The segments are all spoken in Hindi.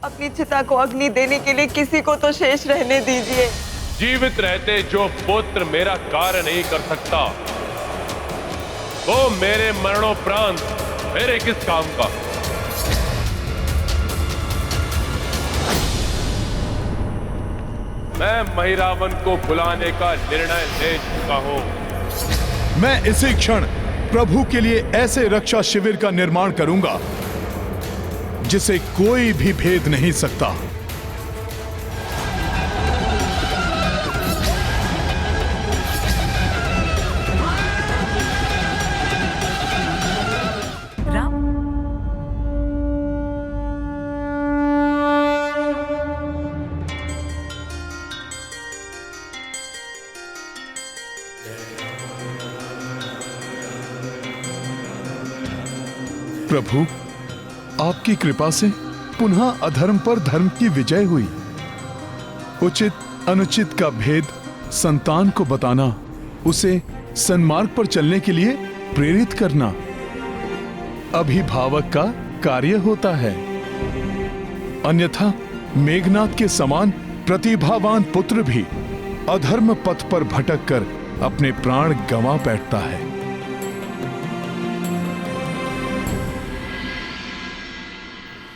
अपनी चिता को अग्नि देने के लिए किसी को तो शेष रहने दीजिए। जीवित रहते जो पुत्र मेरा कार्य नहीं कर सकता, वो मेरे मरणोपरांत मेरे किस काम का। मैं महिरावन को बुलाने का निर्णय ले चुका हूं। मैं इसी क्षण प्रभु के लिए ऐसे रक्षा शिविर का निर्माण करूंगा जिसे कोई भी भेद नहीं सकता। प्रभु, आपकी कृपा से पुनः अधर्म पर धर्म की विजय हुई। उचित अनुचित का भेद संतान को बताना, उसे सन्मार्ग पर चलने के लिए प्रेरित करना अभिभावक का कार्य होता है। अन्यथा मेघनाद के समान प्रतिभावान पुत्र भी अधर्म पथ पर भटक कर अपने प्राण गंवा बैठता है।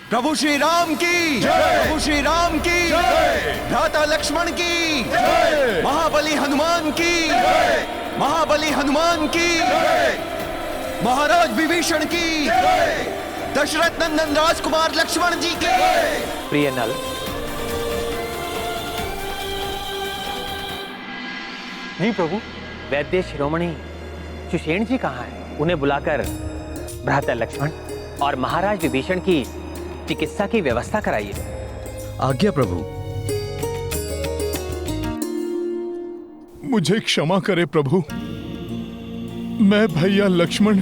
प्रभु श्री राम की जय। प्रभु श्री राम की जय। भ्राता लक्ष्मण की जय। महाबली हनुमान की जय। महाबली हनुमान की जय। महाराज विभीषण की जय। दशरथ नंदन राजकुमार लक्ष्मण जी की जय। प्रिय नल, जी प्रभु। वैद्य शिरोमणि सुषेण जी कहाँ हैं? उन्हें बुलाकर भ्राता लक्ष्मण और महाराज विभीषण की चिकित्सा की व्यवस्था कराइए। आज्ञा प्रभु। मुझे क्षमा करे प्रभु, मैं भैया लक्ष्मण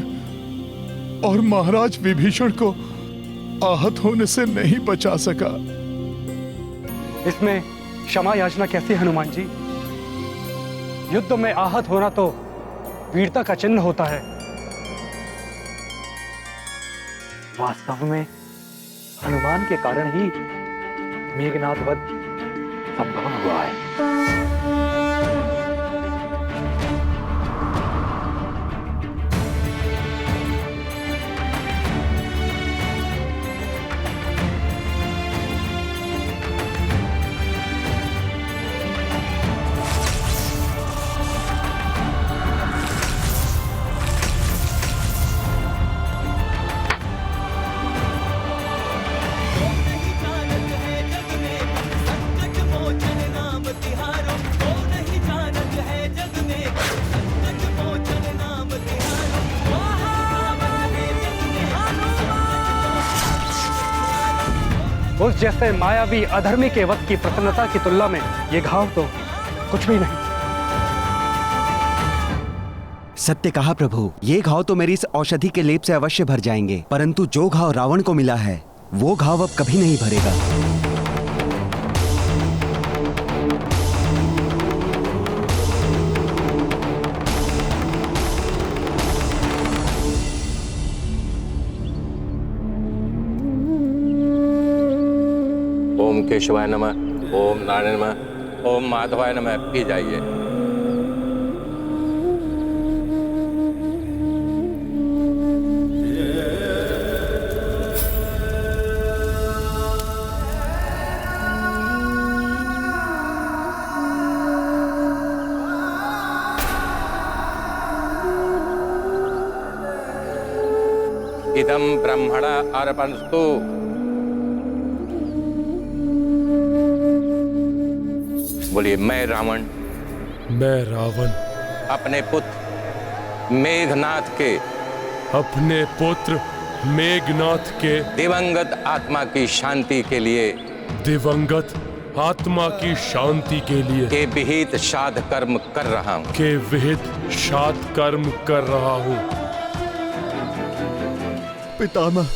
और महाराज विभीषण को आहत होने से नहीं बचा सका। इसमें क्षमा याचना कैसे हनुमान जी? युद्ध में आहत होना तो वीरता का चिन्ह होता है। वास्तव में हनुमान के कारण ही मेघनाद वध संभव हुआ है। उस जैसे मायावी अधर्मी के वक्त की प्रसन्नता की तुलना में ये घाव तो कुछ भी नहीं। सत्य कहा प्रभु, ये घाव तो मेरी इस औषधि के लेप से अवश्य भर जाएंगे, परंतु जो घाव रावण को मिला है वो घाव अब कभी नहीं भरेगा। ओम केशवाय नमः, ओम नारायण नमः, ओम माधवाय नमः। पी जाइए। इदं ब्रह्मण अर्पणस्तु। बोलिए, मैं रावण अपने पुत्र मेघनाथ के दिवंगत आत्मा की शांति के लिए के विहित श्राद्ध कर्म कर रहा हूँ। पितामह,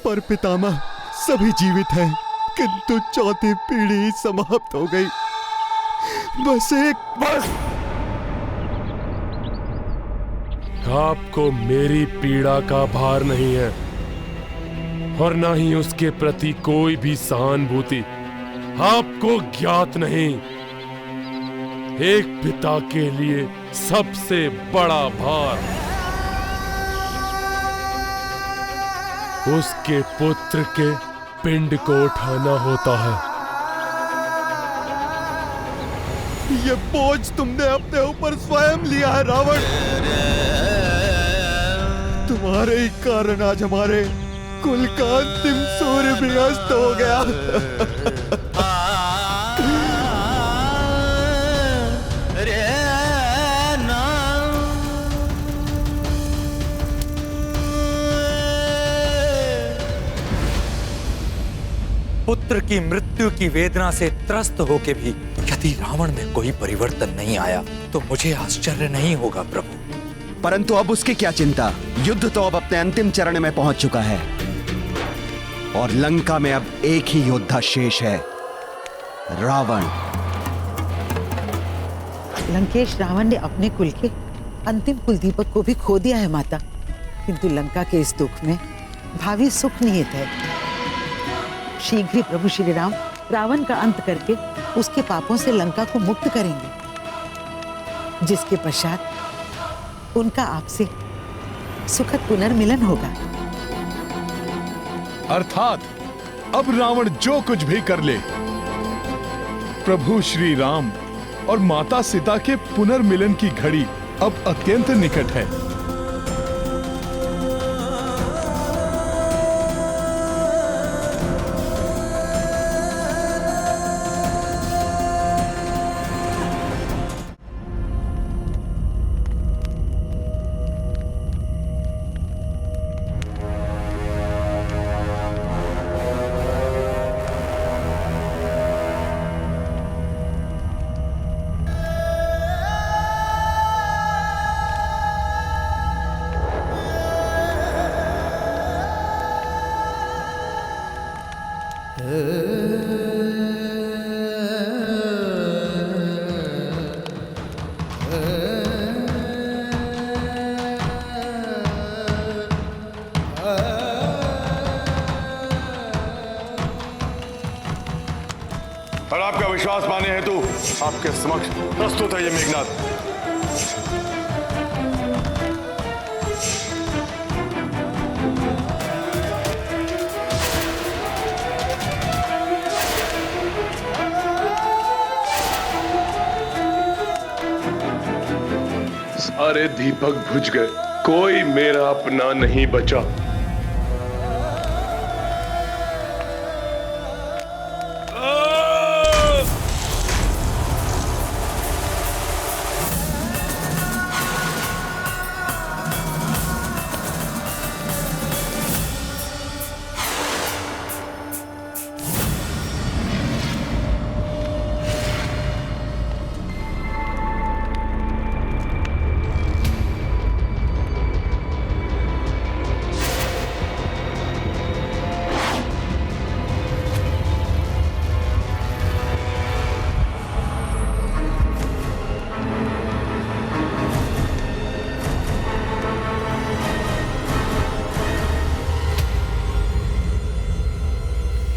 पर पितामह सभी जीवित हैं, किंतु चौथी पीढ़ी समाप्त हो गई। बस आपको मेरी पीड़ा का भार नहीं है, और ना ही उसके प्रति कोई भी सहानुभूति आपको ज्ञात नहीं। एक पिता के लिए सबसे बड़ा भार उसके पुत्र के पिंड को उठाना होता है। ये बोझ तुमने अपने ऊपर स्वयं लिया है रावण। तुम्हारे ही कारण आज हमारे कुल का अंतिम सूर्य भी अस्त हो गया। पुत्र की मृत्यु की वेदना से त्रस्त होके भी यदि रावण में कोई परिवर्तन नहीं आया तो मुझे आश्चर्य नहीं होगा प्रभु। परंतु अब उसकी क्या चिंता? युद्ध तो अब अपने अंतिम चरण में पहुंच चुका है और लंका में अब एक ही योद्धा शेष है, रावण। लंकेश, रावण ने अपने कुल के अंतिम कुल दीपक को भी खो दिया है माता, किंतु लंका के इस दुख में भावी सुख निहित है। शीघ्र ही प्रभु श्री राम रावण का अंत करके उसके पापों से लंका को मुक्त करेंगे, जिसके पश्चात उनका आपसे सुखद पुनर्मिलन होगा। अर्थात अब रावण जो कुछ भी कर ले, प्रभु श्री राम और माता सीता के पुनर्मिलन की घड़ी अब अत्यंत निकट है। और आपका विश्वास पाने हेतु आपके समक्ष प्रस्तुत है ये मेघनाद। सारे दीपक बुझ गए, कोई मेरा अपना नहीं बचा।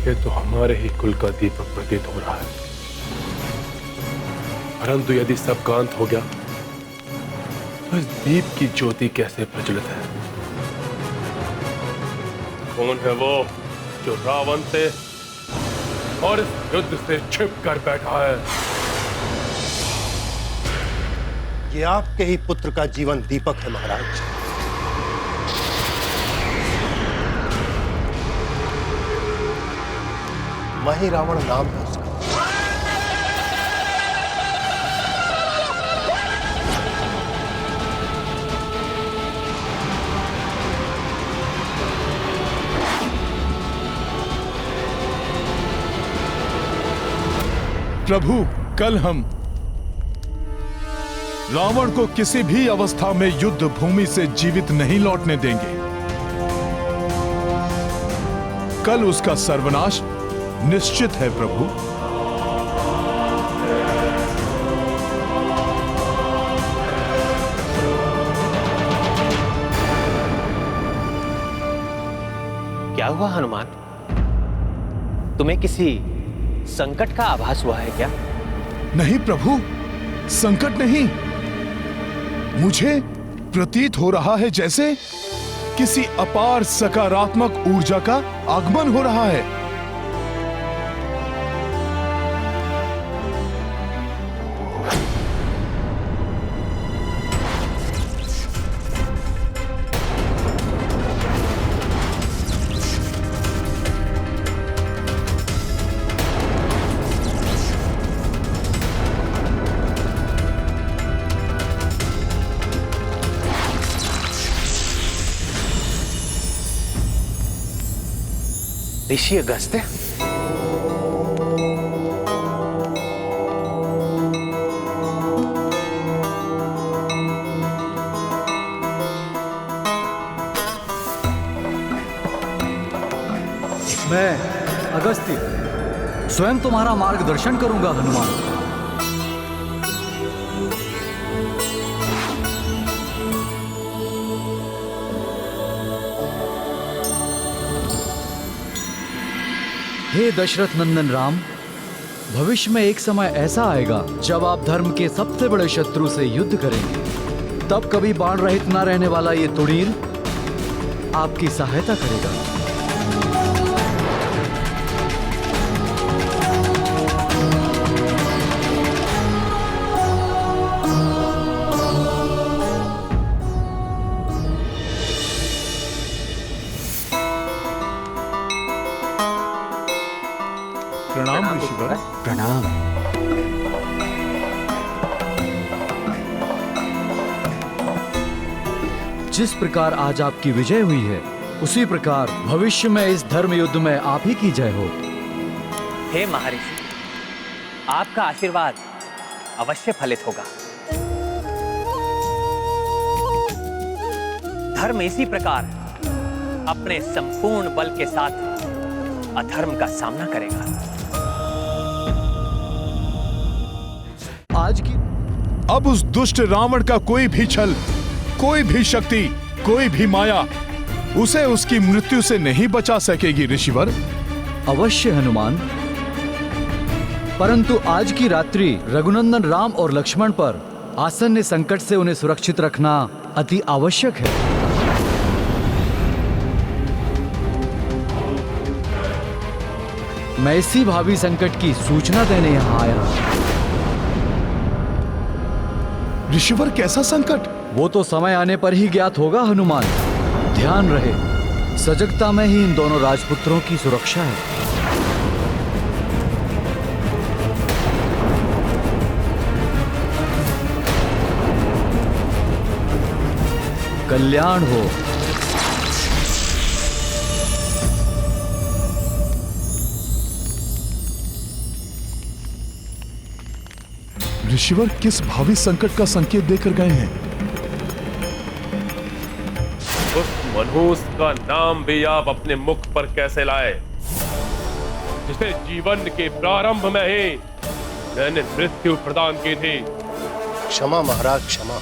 ये तो हमारे ही कुल का दीपक प्रतीत हो रहा है, परंतु यदि सब का अंत हो गया तो इस दीप की ज्योति कैसे प्रज्वलित है? कौन है वो जो रावण से और इस युद्ध से छिप कर बैठा है? ये आपके ही पुत्र का जीवन दीपक है महाराज। वही रावण नाम है उसका। प्रभु, कल हम रावण को किसी भी अवस्था में युद्ध भूमि से जीवित नहीं लौटने देंगे। कल उसका सर्वनाश निश्चित है प्रभु। क्या हुआ हनुमान? तुम्हें किसी संकट का आभास हुआ है क्या? नहीं प्रभु, संकट नहीं। मुझे प्रतीत हो रहा है जैसे किसी अपार सकारात्मक ऊर्जा का आगमन हो रहा है। ऋषि अगस्त्य, मैं अगस्त्य स्वयं तुम्हारा मार्गदर्शन करूंगा हनुमान। हे दशरथ नंदन राम, भविष्य में एक समय ऐसा आएगा जब आप धर्म के सबसे बड़े शत्रु से युद्ध करेंगे। तब कभी बाण रहित न रहने वाला ये तुड़ील आपकी सहायता करेगा। प्रणाम ऋषिवर। प्रणाम। जिस प्रकार आज आपकी विजय हुई है, उसी प्रकार भविष्य में इस धर्म युद्ध में आप ही की जय हो। हे महर्षि, आपका आशीर्वाद अवश्य फलित होगा। धर्म इसी प्रकार अपने संपूर्ण बल के साथ अधर्म का सामना करेगा। आज की अब उस दुष्ट रावण का कोई भी छल, कोई भी शक्ति, कोई भी माया उसे उसकी मृत्यु से नहीं बचा सकेगी ऋषिवर। अवश्य हनुमान, परंतु आज की रात्रि रघुनंदन राम और लक्ष्मण पर आसन्न संकट से उन्हें सुरक्षित रखना अति आवश्यक है। मैं इसी भावी संकट की सूचना देने यहां आया हूं। ऋषिवर, कैसा संकट? वो तो समय आने पर ही ज्ञात होगा हनुमान। ध्यान रहे, सजगता में ही इन दोनों राजपुत्रों की सुरक्षा है। कल्याण हो। ऋषिवर किस भावी संकट का संकेत देकर गए हैं? उस मनहूस का नाम भी आप अपने मुख पर कैसे लाए, जिसे जीवन के प्रारंभ में ही मैंने मृत्यु प्रदान की थी? क्षमा महाराज, क्षमा।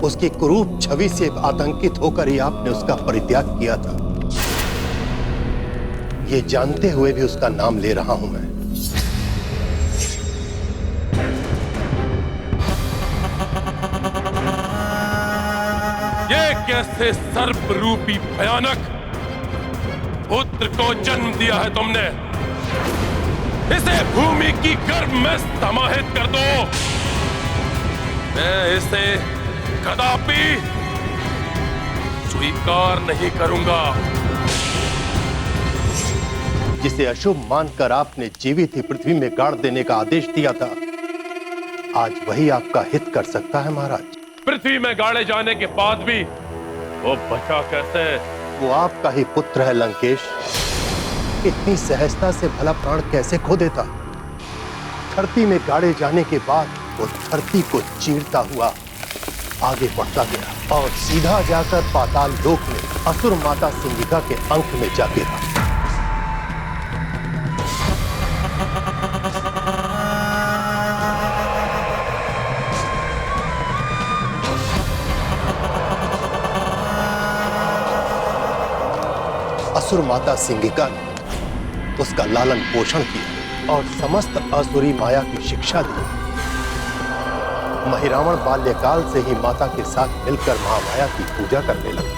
उसकी कुरूप छवि से आतंकित होकर ही आपने उसका परित्याग किया था। ये जानते हुए भी उसका नाम ले रहा हूं मैं। ये कैसे सर्प रूपी भयानक पुत्र को जन्म दिया है तुमने? इसे भूमि की गर्भ में समाहित कर दो। मैं इसे कदापि स्वीकार नहीं करूंगा। जिसे अशुभ मानकर आपने जीवित ही पृथ्वी में गाड़ देने का आदेश दिया था, आज वही आपका हित कर सकता है महाराज। पृथ्वी में गाड़े जाने के बाद भी वो बचा कैसे? वो आपका ही पुत्र है लंकेश। इतनी सहजता से भला प्राण कैसे खो देता? धरती में गाड़े जाने के बाद वो धरती को चीरता हुआ आगे बढ़ता गया और सीधा जाकर पाताल लोक में असुर माता सिंगिका के अंक में जा गिरा। असुर माता सिंगिका ने उसका लालन पोषण किया और समस्त असुरी माया की शिक्षा दी। महिरावण बाल्यकाल से ही माता के साथ मिलकर महामाया की पूजा करने लगा।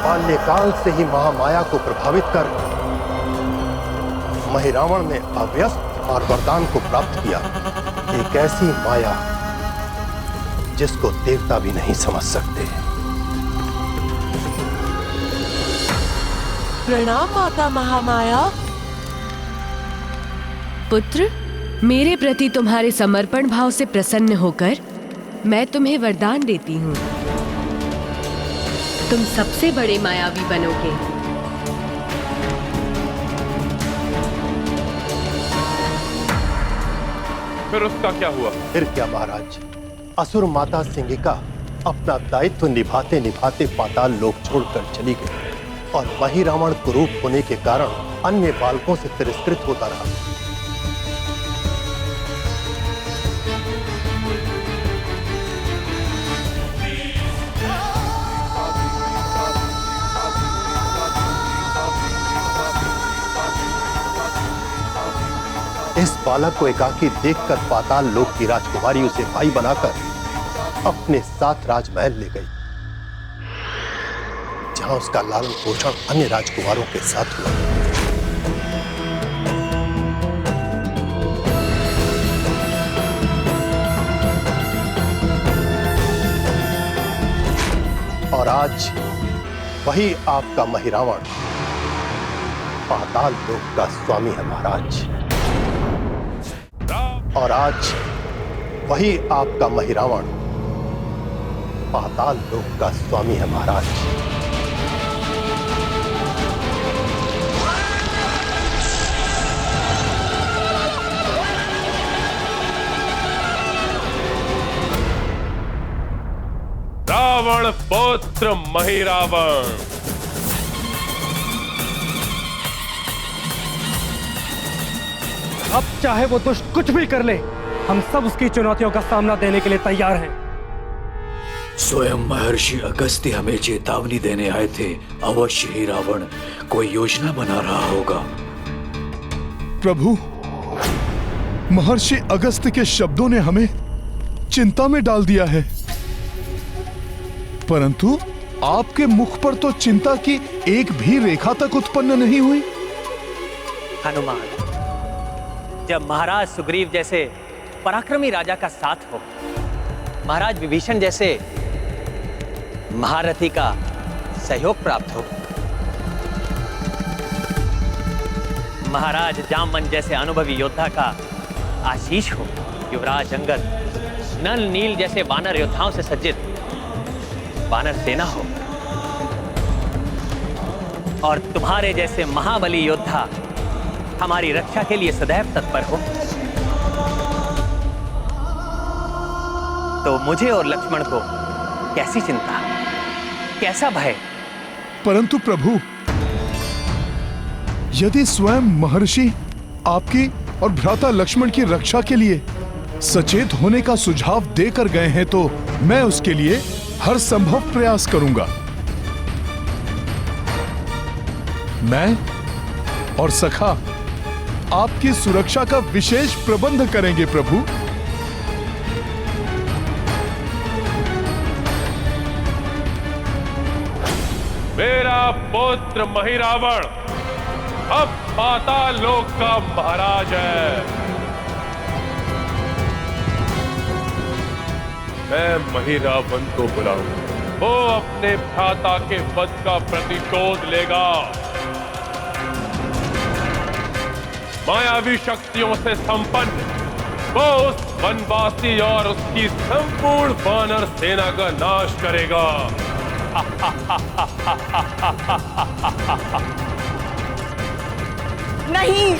बाल्यकाल से ही महामाया को प्रभावित कर महिरावण ने अव्यस्त और वरदान को प्राप्त किया, एक ऐसी माया जिसको देवता भी नहीं समझ सकते। प्रणाम माता महामाया। पुत्र, मेरे प्रति तुम्हारे समर्पण भाव से प्रसन्न होकर मैं तुम्हें वरदान देती हूँ। तुम सबसे बड़े मायावी बनोगे। फिर उसका क्या हुआ? फिर क्या महाराज, असुर माता सिंगिका अपना दायित्व निभाते निभाते पाताल लोक छोड़कर चली गई और महिरावण कुरूप होने के कारण अन्य बालकों से तिरस्कृत होता रहा। इस बालक को एकाकी देखकर पाताल लोक की राजकुमारी उसे भाई बनाकर अपने साथ राजमहल ले गई, जहां उसका लालन पोषण अन्य राजकुमारों के साथ हुआ। और आज वही आपका महिरावण पाताल लोक का स्वामी है महाराज। और आज वही आपका महिरावण पाताल लोक का स्वामी है महाराज। रावण पुत्र महिरावण, अब चाहे वो दुष्ट कुछ भी कर ले, हम सब उसकी चुनौतियों का सामना देने के लिए तैयार हैं। स्वयं महर्षि अगस्त्य हमें चेतावनी देने आए थे। अवश्य ही रावण कोई योजना बना रहा होगा। प्रभु, महर्षि अगस्त्य के शब्दों ने हमें चिंता में डाल दिया है, परंतु आपके मुख पर तो चिंता की एक भी रेखा तक उत्पन्न नहीं हुई। हनुमान, जब महाराज सुग्रीव जैसे पराक्रमी राजा का साथ हो, महाराज विभीषण जैसे महारथी का सहयोग प्राप्त हो, महाराज जामवंत जैसे अनुभवी योद्धा का आशीष हो, युवराज अंगद, नल नील जैसे वानर योद्धाओं से सज्जित वानर सेना हो, और तुम्हारे जैसे महाबली योद्धा हमारी रक्षा के लिए सदैव तत्पर हो, तो मुझे और लक्ष्मण को कैसी चिंता, कैसा भय? परंतु प्रभु, यदि स्वयं महर्षि आपकी और भ्राता लक्ष्मण की रक्षा के लिए सचेत होने का सुझाव देकर गए हैं, तो मैं उसके लिए हर संभव प्रयास करूंगा। मैं और सखा आपकी सुरक्षा का विशेष प्रबंध करेंगे प्रभु। मेरा पुत्र महिरावण अब पाताल लोक का महाराज है। मैं महिरावण को बुलाऊं, वो अपने भ्राता के वध का प्रतिशोध लेगा। मायावी शक्तियों से संपन्न वो उस वनवासी और उसकी संपूर्ण वानर सेना का नाश करेगा। नहीं,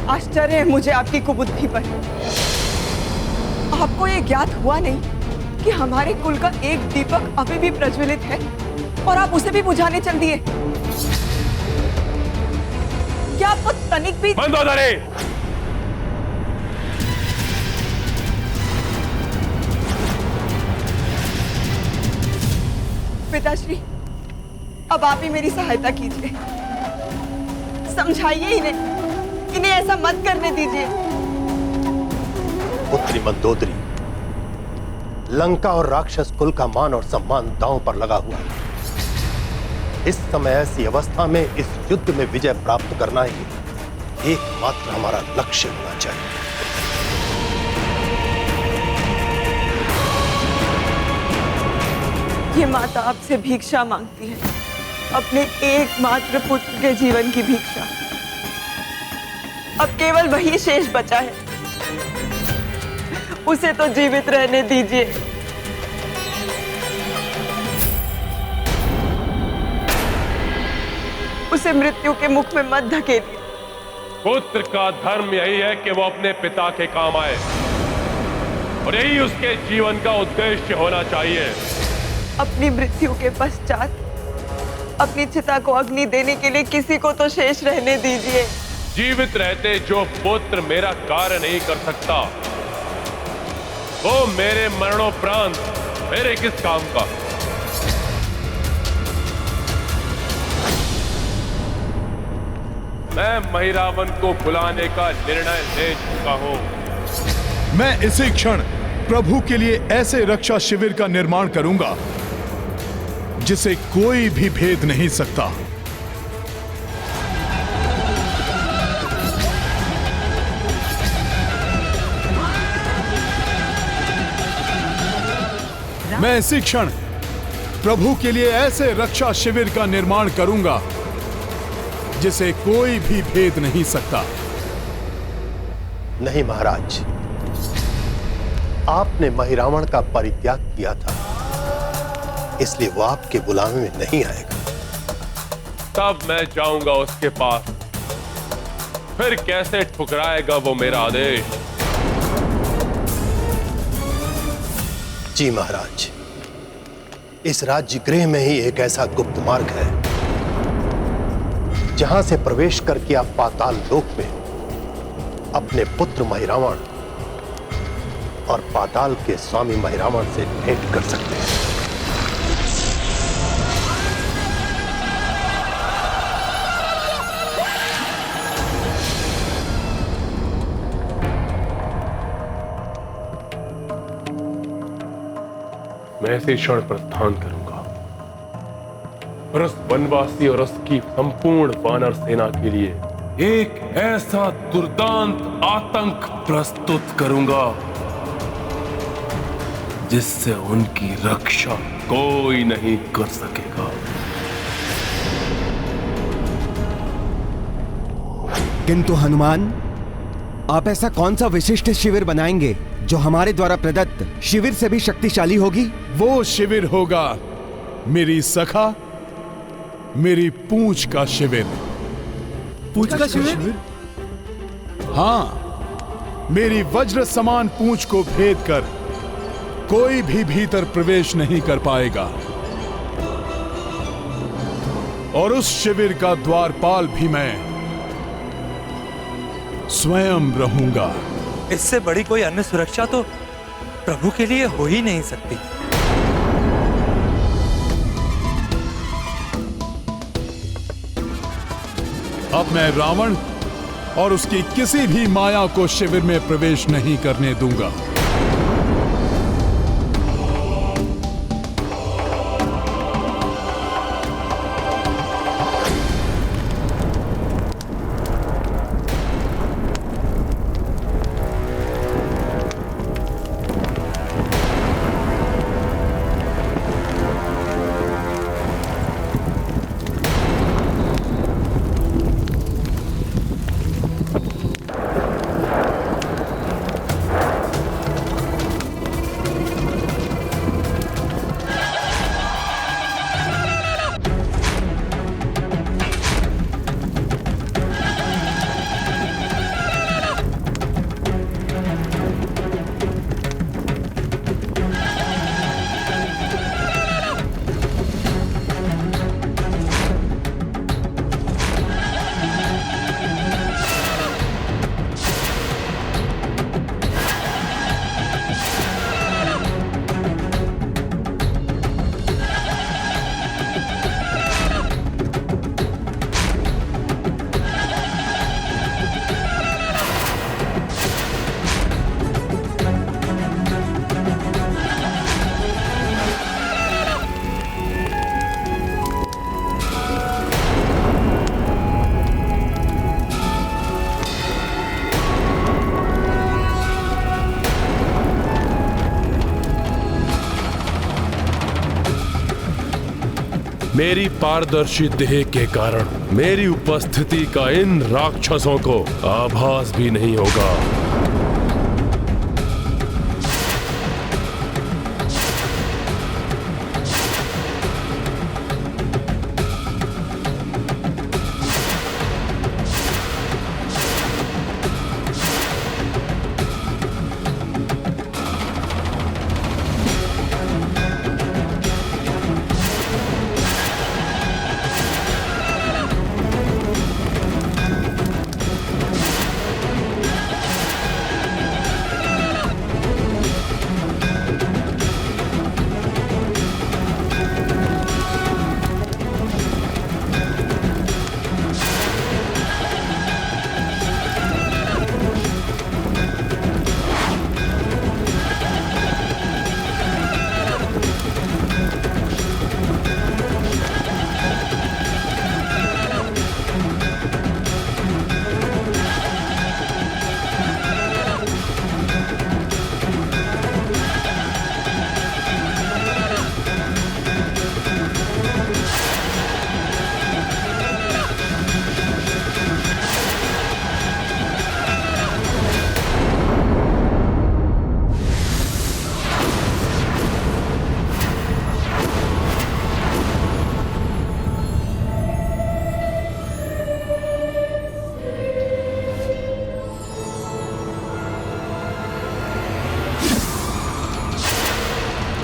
आश्चर्य है मुझे आपकी कुबुद्धि पर। आपको ये ज्ञात हुआ नहीं कि हमारे कुल का एक दीपक अभी भी प्रज्वलित है और आप उसे भी बुझाने चल दिए। क्या आपको तनिक भी बंद हो जाने। पिताश्री, अब आप ही मेरी सहायता कीजिए, समझाइए इन्हें ऐसा मत करने दीजिए। पुत्री मंदोदरी, लंका और राक्षस कुल का मान और सम्मान दांव पर लगा हुआ है। इस समय ऐसी अवस्था में इस युद्ध में विजय प्राप्त करना ही एकमात्र हमारा लक्ष्य होना चाहिए। ये माता आपसे भिक्षा मांगती है, अपने एकमात्र पुत्र के जीवन की भिक्षा। अब केवल वही शेष बचा है, उसे तो जीवित रहने दीजिए। उसे मृत्यु के मुख में मत धकेलिए। पुत्र का धर्म यही है कि वो अपने पिता के काम आए, और यही उसके जीवन का उद्देश्य होना चाहिए। अपनी मृत्यु के पश्चात अपनी चिता को अग्नि देने के लिए किसी को तो शेष रहने दीजिए। जीवित रहते जो पुत्र मेरा कार्य नहीं कर सकता, वो मेरे मरणोपरांत मेरे किस काम का। मैं महिरावण को बुलाने का निर्णय ले चुका हूं। मैं इसी क्षण प्रभु के लिए ऐसे रक्षा शिविर का निर्माण करूंगा जिसे कोई भी भेद नहीं सकता। मैं इसी क्षण प्रभु के लिए ऐसे रक्षा शिविर का निर्माण करूंगा जिसे कोई भी भेद नहीं सकता। नहीं महाराज, आपने महिरावण का परित्याग किया था, इसलिए वो आपके बुलावे में नहीं आएगा। तब मैं जाऊंगा उसके पास, फिर कैसे ठुकराएगा वो मेरा आदेश। जी महाराज, इस राज्य गृह में ही एक ऐसा गुप्त मार्ग है जहां से प्रवेश करके आप पाताल लोक में अपने पुत्र महिरावण और पाताल के स्वामी महिरावण से भेंट कर सकते हैं। मैं इसी क्षण प्रस्थान करूंगा और उस वनवासी और उसकी संपूर्ण वानर सेना के लिए एक ऐसा दुर्दांत आतंक प्रस्तुत करूंगा जिससे उनकी रक्षा कोई नहीं कर सकेगा। किंतु हनुमान, आप ऐसा कौन सा विशिष्ट शिविर बनाएंगे जो हमारे द्वारा प्रदत्त शिविर से भी शक्तिशाली होगी? वो शिविर होगा मेरी सखा, मेरी पूंछ का शिविर। पूंछ का शिविर? हाँ, मेरी वज्र समान पूंछ को भेद कर कोई भी भीतर प्रवेश नहीं कर पाएगा, और उस शिविर का द्वारपाल भी मैं स्वयं रहूंगा। इससे बड़ी कोई अन्य सुरक्षा तो प्रभु के लिए हो ही नहीं सकती। अब मैं रावण और उसकी किसी भी माया को शिविर में प्रवेश नहीं करने दूंगा। मेरी पारदर्शी देह के कारण मेरी उपस्थिति का इन राक्षसों को आभास भी नहीं होगा।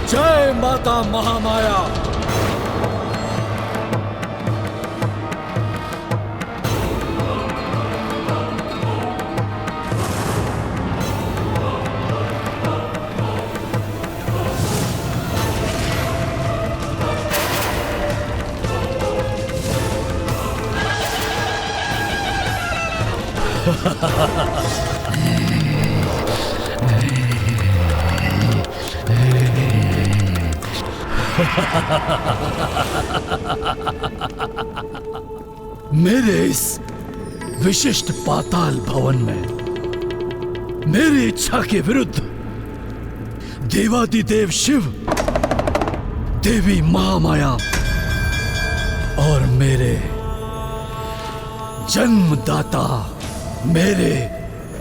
जय माता महामाया। मेरे इस विशिष्ट पाताल भवन में मेरी इच्छा के विरुद्ध देवादिदेव शिव, देवी महामाया और मेरे जन्मदाता मेरे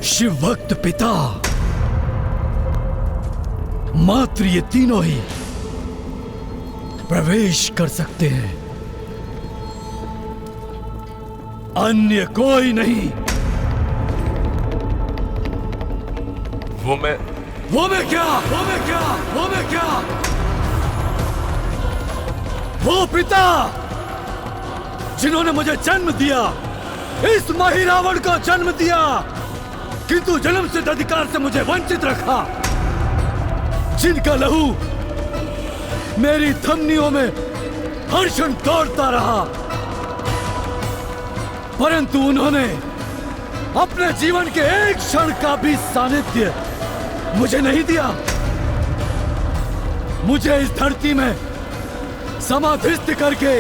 शिव भक्त पिता मात्र ये तीनों ही प्रवेश कर सकते हैं, अन्य कोई नहीं। वो मैं क्या? वो पिता जिन्होंने मुझे जन्म दिया, इस माही रावण को जन्म दिया, किंतु जन्म सिद्ध अधिकार से मुझे वंचित रखा, जिनका लहू मेरी धमनियों में हर क्षण दौड़ता रहा, परंतु उन्होंने अपने जीवन के एक क्षण का भी सानिध्य मुझे नहीं दिया। मुझे इस धरती में समाधिस्थ करके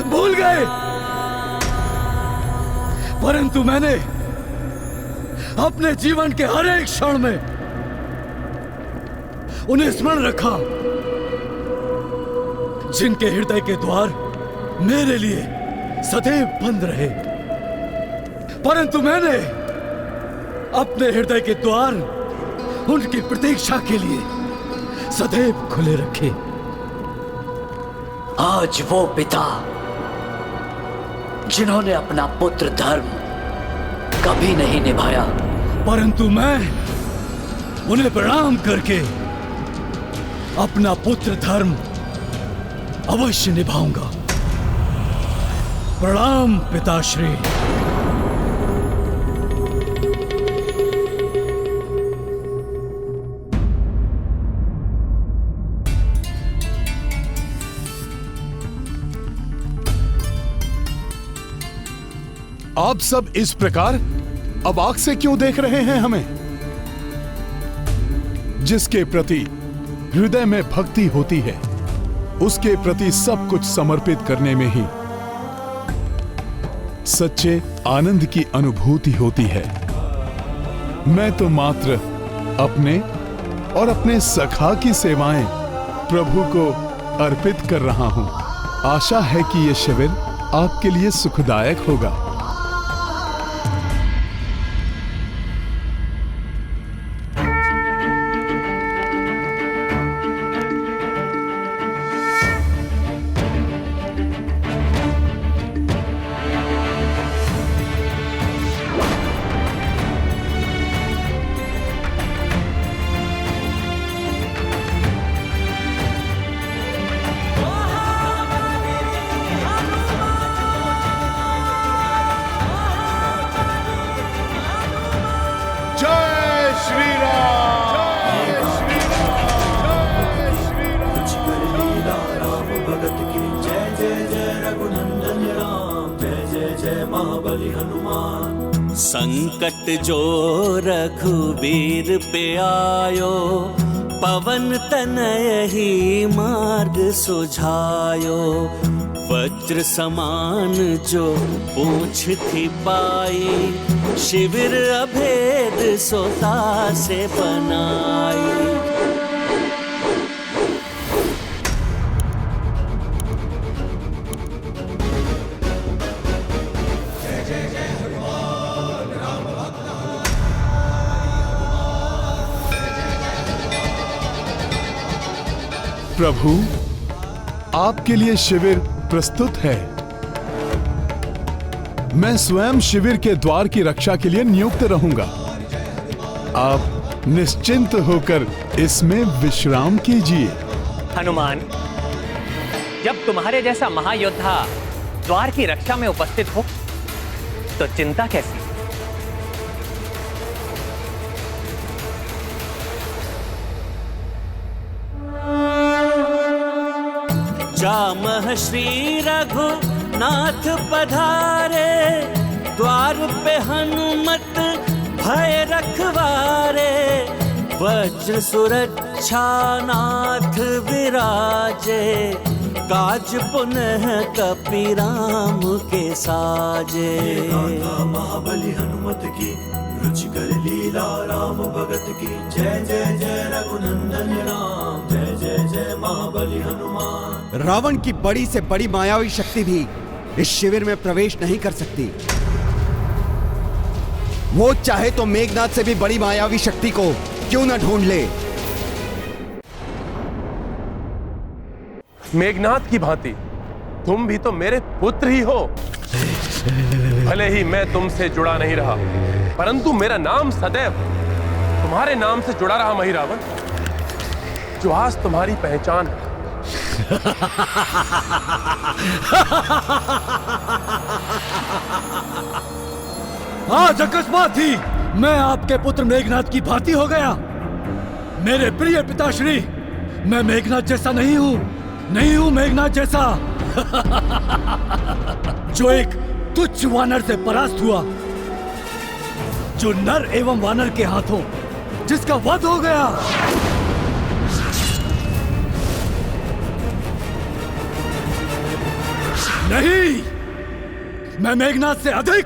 भूल गए, परंतु मैंने अपने जीवन के हर एक क्षण में उन्हें स्मरण रखा, जिनके हृदय के द्वार मेरे लिए सदैव बंद रहे, परंतु मैंने अपने हृदय के द्वार उनकी प्रतीक्षा के लिए सदैव खुले रखे। आज वो पिता जिन्होंने अपना पुत्र धर्म कभी नहीं निभाया, परंतु मैं उन्हें प्रणाम करके अपना पुत्र धर्म अवश्य निभाऊंगा। प्रणाम पिताश्री। आप सब इस प्रकार अवाक से क्यों देख रहे हैं हमें? जिसके प्रति हृदय में भक्ति होती है, उसके प्रति सब कुछ समर्पित करने में ही सच्चे आनंद की अनुभूति होती है। मैं तो मात्र अपने और अपने सखा की सेवाएं प्रभु को अर्पित कर रहा हूँ। आशा है कि ये शिविर आपके लिए सुखदायक होगा। संकट जो रघुबीर पे आयो, पवन तनय ही मार्ग सुझायो। वज्र समान जो पूंछ थी पाई, शिविर अभेद सोता से बनाई। प्रभु, आपके लिए शिविर प्रस्तुत है। मैं स्वयं शिविर के द्वार की रक्षा के लिए नियुक्त रहूंगा। आप निश्चिंत होकर इसमें विश्राम कीजिए। हनुमान, जब तुम्हारे जैसा महायोद्धा द्वार की रक्षा में उपस्थित हो तो चिंता कैसी? जामह श्री रघुनाथ पधारे, द्वार पे हनुमत भय रखवारे। वज्र सुरक्षा नाथ विराजे, काज पुनः कपीराम के साजे। महाबली हनुमत की रुचिकर लीला, राम भगत की जय जय जय रघुनंदन राम। जय जय जय महाबली हनुमान। रावण की बड़ी से बड़ी मायावी शक्ति भी इस शिविर में प्रवेश नहीं कर सकती। वो चाहे तो मेघनाद से भी बड़ी मायावी शक्ति को क्यों न ढूंढ ले। मेघनाद की भांति तुम भी तो मेरे पुत्र ही हो। भले ही मैं तुमसे जुड़ा नहीं रहा, परंतु मेरा नाम सदैव तुम्हारे नाम से जुड़ा रहा महिरावण, जो आज तुम्हारी पहचान है। आज अकस्मात ही मैं आपके पुत्र मेघनाद की भांति हो गया। मेरे प्रिय पिताश्री, मैं मेघनाद जैसा नहीं हूँ मेघनाद जैसा। जो एक तुच्छ वानर से परास्त हुआ, जो नर एवं वानर के हाथों जिसका वध हो गया। नहीं, मैं मेघनाद से अधिक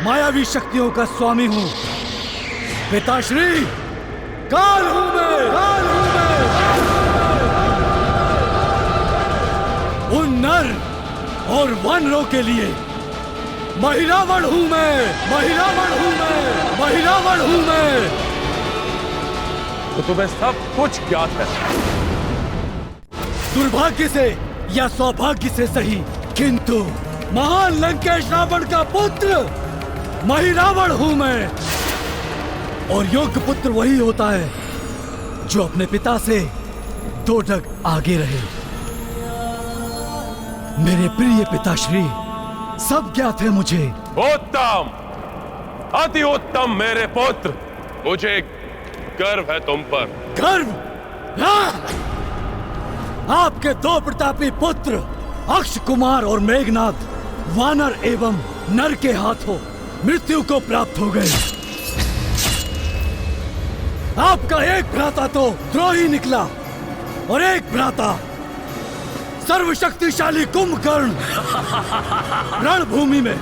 मायावी शक्तियों का स्वामी हूं। पिताश्री, काल हूं मैं। उन नर और वानरों के लिए महिरावण हूं मैं। तो तुम्हें सब कुछ ज्ञात है। दुर्भाग्य से या सौभाग्य से सही, किंतु महान लंकेश रावण का पुत्र महिरावण हूं मैं। और योग्य पुत्र वही होता है जो अपने पिता से 2 ढग आगे रहे। मेरे प्रिय पिताश्री, सब ज्ञात है मुझे। उत्तम, अति उत्तम मेरे पुत्र, मुझे गर्व है तुम पर। गर्व? आपके 2 प्रतापी पुत्र अक्ष कुमार और मेघनाद वानर एवं नर के हाथों मृत्यु को प्राप्त हो गए। आपका एक भ्राता तो द्रोही निकला और एक भ्राता सर्वशक्तिशाली कुंभकर्ण रणभूमि में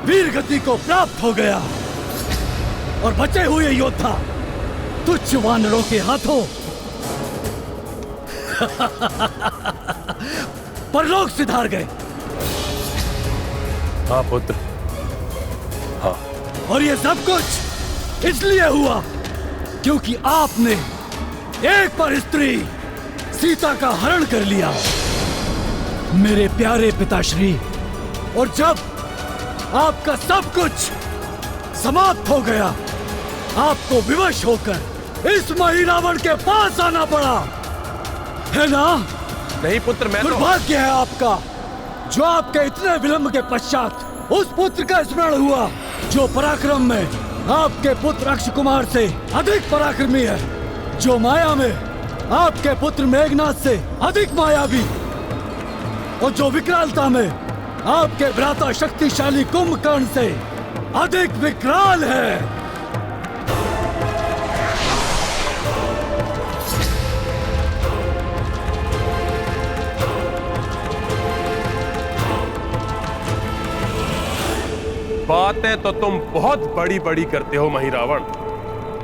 वीर गति को प्राप्त हो गया। और बचे हुए योद्धा तुच्छ वानरों के हाथों परलोक सिधार गए। हाँ पुत्र, हाँ। और ये सब कुछ इसलिए हुआ क्योंकि आपने एक पर स्त्री सीता का हरण कर लिया, मेरे प्यारे पिताश्री। और जब आपका सब कुछ समाप्त हो गया, आपको विवश होकर इस मही रावण के पास आना पड़ा, है ना? नहीं पुत्र, मैं दुर्भाग्य है आपका जो आपके इतने विलंब के पश्चात उस पुत्र का स्मरण हुआ जो पराक्रम में आपके पुत्र अक्ष कुमार से अधिक पराक्रमी है, जो माया में आपके पुत्र मेघनाथ से अधिक मायावी, और जो विकरालता में आपके भ्राता शक्तिशाली कुंभकर्ण से अधिक विकराल है। बातें तो तुम बहुत बड़ी बड़ी करते हो मही रावण।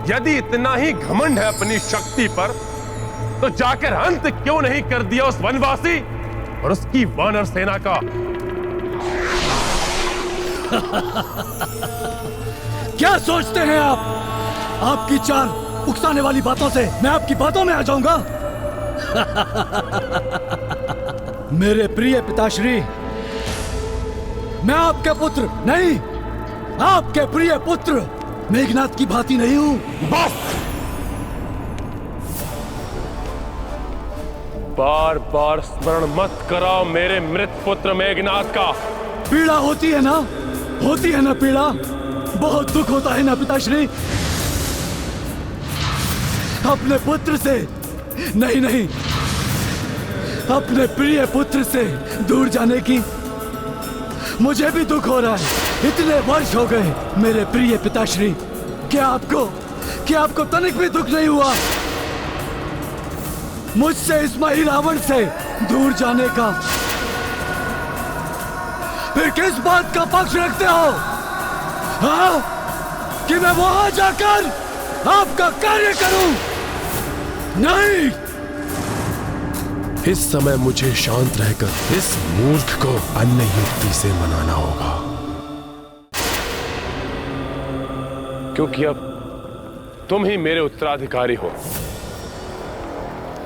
यदि इतना ही घमंड है अपनी शक्ति पर, तो जाकर अंत क्यों नहीं कर दिया उस वनवासी और उसकी वानर सेना का? क्या सोचते हैं आप? आपकी चार उकसाने वाली बातों से मैं आपकी बातों में आ जाऊंगा? मेरे प्रिय पिताश्री, मैं आपके पुत्र नहीं, आपके प्रिय पुत्र मेघनाथ की भांति नहीं हूं। बस! बार बार स्मरण मत कराओ मेरे मृत पुत्र मेघनाथ का। पीड़ा होती है ना? होती है ना पीड़ा? बहुत दुख होता है ना पिताश्री? अपने पुत्र से नहीं, अपने प्रिय पुत्र से दूर जाने की मुझे भी दुख हो रहा है। इतने वर्ष हो गए मेरे प्रिय पिताश्री, क्या आपको तनिक भी दुख नहीं हुआ मुझसे इस मही रावण से दूर जाने का? फिर किस बात का पक्ष रखते हो? हाँ? कि मैं वहां जाकर आपका कार्य करूं? नहीं! इस समय मुझे शांत रहकर इस मूर्ख को अन्य युक्ति से मनाना होगा, क्योंकि अब तुम ही मेरे उत्तराधिकारी हो।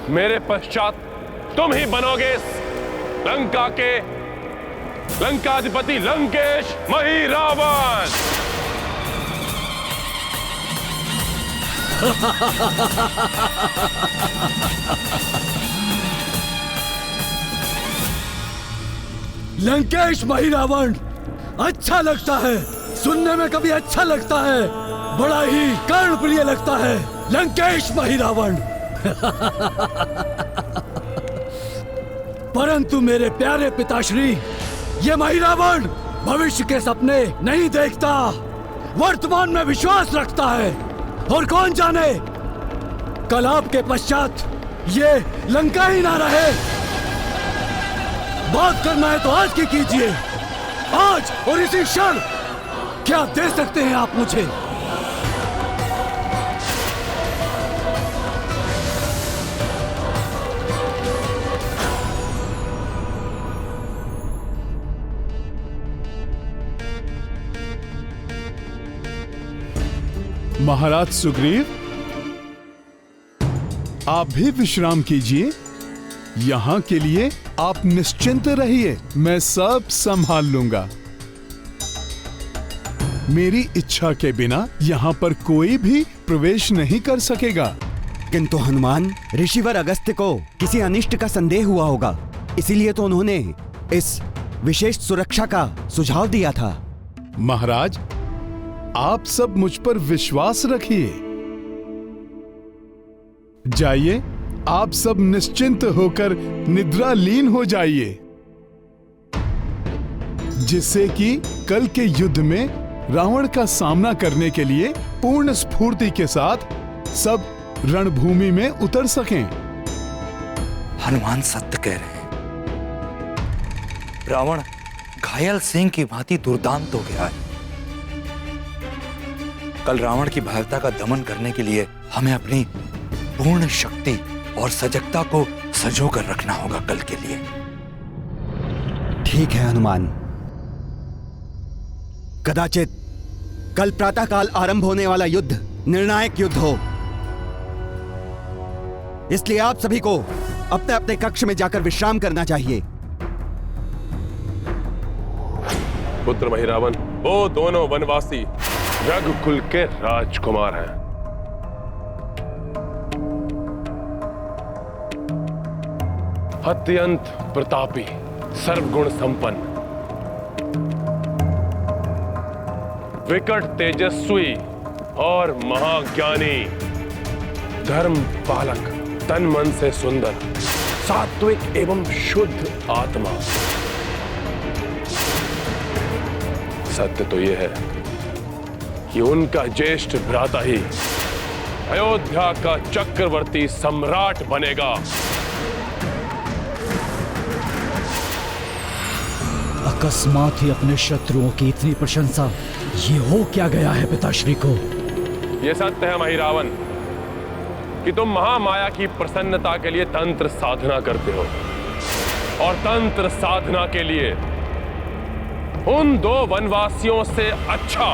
मेरे पश्चात तुम ही बनोगे इस लंका के लंकाधिपति लंकेश मही रावण। लंकेश मही रावण अच्छा लगता है, सुनने में कभी अच्छा लगता है, बड़ा ही कर्णप्रिय लगता है। लंकेश मही रावण। परंतु मेरे प्यारे पिताश्री, ये मही रावण भविष्य के सपने नहीं देखता, वर्तमान में विश्वास रखता है। और कौन जाने कल आपके पश्चात ये लंका ही ना रहे। बात करना है तो आज की कीजिए, आज और इसी क्षण। क्या दे सकते हैं आप मुझे? महाराज सुग्रीव, आप भी विश्राम कीजिए। यहाँ के लिए आप निश्चिंत रहिए, मैं सब संभाल लूंगा। मेरी इच्छा के बिना यहाँ पर कोई भी प्रवेश नहीं कर सकेगा। किंतु हनुमान, ऋषिवर अगस्त्य को किसी अनिष्ट का संदेह हुआ होगा, इसीलिए तो उन्होंने इस विशेष सुरक्षा का सुझाव दिया था। महाराज, आप सब मुझ पर विश्वास रखिए। जाइए, आप सब निश्चिंत होकर निद्रालीन हो जाइए, जिससे कि कल के युद्ध में रावण का सामना करने के लिए पूर्ण स्फूर्ति के साथ सब रणभूमि में उतर सकें। हनुमान सत्य कह रहे हैं। रावण घायल सिंह की भांति दुर्दांत हो गया है। कल रावण की भयावता का दमन करने के लिए हमें अपनी पूर्ण शक्ति और सजगता को संजोकर रखना होगा कल के लिए। ठीक है हनुमान। कदाचित कल प्रातःकाल आरंभ होने वाला युद्ध निर्णायक युद्ध हो, इसलिए आप सभी को अपने अपने कक्ष में जाकर विश्राम करना चाहिए। पुत्र महिरावन, वो दोनों वनवासी रघुकुल के राजकुमार हैं। अत्यंत प्रतापी, सर्वगुण संपन्न, विकट तेजस्वी और महाज्ञानी, धर्म पालक, तन मन से सुंदर, सात्विक एवं शुद्ध आत्मा। सत्य तो यह है कि उनका ज्येष्ठ भ्राता ही अयोध्या का चक्रवर्ती सम्राट बनेगा। अकस्मात ही अपने शत्रुओं की इतनी प्रशंसा, ये हो क्या गया है पिताश्री को? यह सत्य है महिरावन कि तुम महामाया की प्रसन्नता के लिए तंत्र साधना करते हो, और तंत्र साधना के लिए उन दो वनवासियों से अच्छा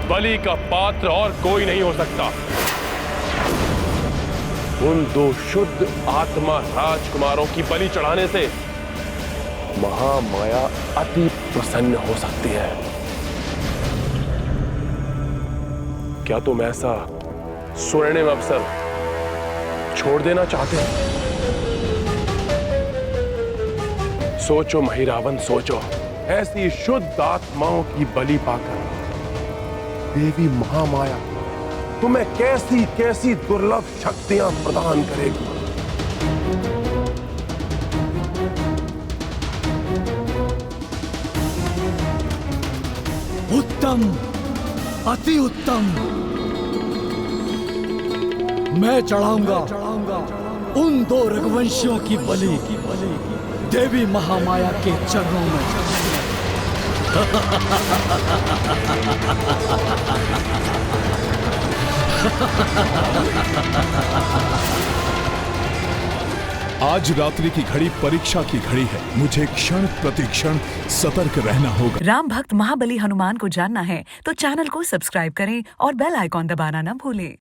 बलि का पात्र और कोई नहीं हो सकता। उन दो शुद्ध आत्मा राजकुमारों की बलि चढ़ाने से महामाया अति प्रसन्न हो सकती है। क्या तुम ऐसा स्वर्णिम अवसर छोड़ देना चाहते हैं? सोचो महिरावन, सोचो, ऐसी शुद्ध आत्माओं की बलि पाकर देवी महामाया तुम्हें कैसी कैसी दुर्लभ शक्तियां प्रदान करेगी। उत्तम, अति उत्तम। मैं चढ़ाऊंगा उन दो रघुवंशियों की बलि देवी महामाया के चरणों में। आज रात्रि की घड़ी परीक्षा की घड़ी है। मुझे क्षण प्रतिक्षण सतर्क रहना होगा। राम भक्त महाबली हनुमान को जानना है तो चैनल को सब्सक्राइब करें और बेल आइकॉन दबाना न भूलें।